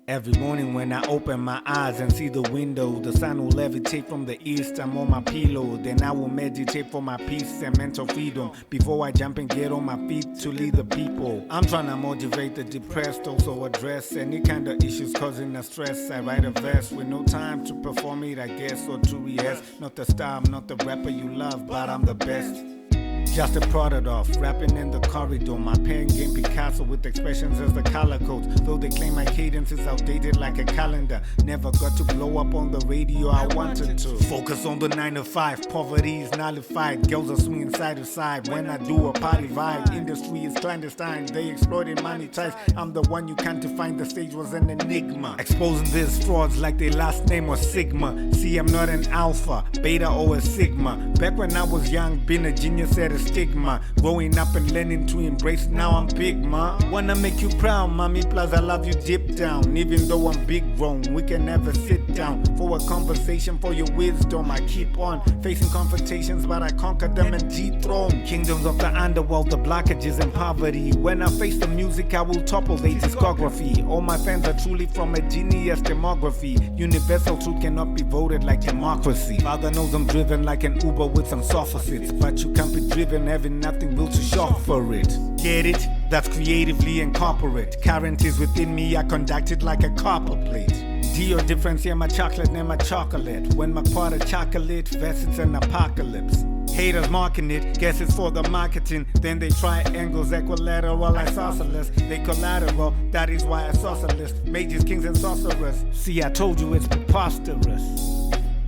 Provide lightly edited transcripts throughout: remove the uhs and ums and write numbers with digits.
Every morning when I open my eyes and see the window, the sun will levitate from the east. I'm on my pillow, then I will meditate for my peace and mental freedom before I jump and get on my feet to lead the people. I'm trying to motivate the depressed, also address any kind of issues causing us stress. I write a verse with no time to perform it, I guess, or to rehearse. Not the star, I'm not the rapper you love, but I'm the best. Just a product of rapping in the corridor. My pen game Picasso with expressions as the color codes. Though they claim my cadence is outdated like a calendar. Never got to blow up on the radio, I wanted to. Focus on the 9 to 5, poverty is nullified. Girls are swinging side to side when I do a party vibe. Industry is clandestine, they exploit and monetize. I'm the one you can't define, the stage was an enigma. Exposing these frauds like their last name was Sigma. See, I'm not an alpha, beta or a sigma. Back when I was young, being a genius had a stigma. Growing up and learning to embrace, now I'm big, ma. Wanna make you proud, mommy, plus I love you deep down. Even though I'm big grown, we can never sit down for a conversation, for your wisdom. I keep on facing confrontations, but I conquer them and dethrone kingdoms of the underworld, the blockages and poverty. When I face the music, I will topple their discography. All my fans are truly from a genius demography. Universal truth cannot be voted like democracy. Father knows I'm driven like an Uber with some soffits, but you can't be driven having nothing will to show for it. Get it? That's creatively incorporate. Current is within me, I conduct it like a copper plate. D or difference, yeah, my chocolate and my chocolate. When Mcpotar chocolate, vest it's an apocalypse. Haters marking it, guess it's for the marketing. Then they try angles, equilateral, I socialist. They collateral, that is why I socialist. Mages, kings and sorcerers. See, I told you it's preposterous.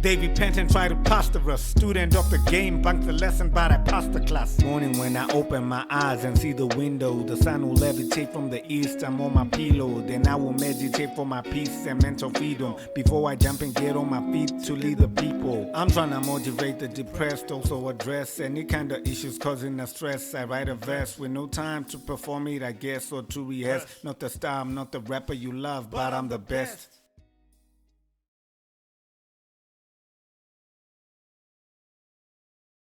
They repent and try to posture us. Student of the game, bunk the lesson, but I passed the class. Morning when I open my eyes and see the window, the sun will levitate from the east. I'm on my pillow, then I will meditate for my peace and mental freedom before I jump and get on my feet to lead the people. I'm trying to motivate the depressed, also address any kind of issues causing us stress. I write a verse with no time to perform it, I guess, or to rehearse. Not the star, I'm not the rapper you love, but I'm the best.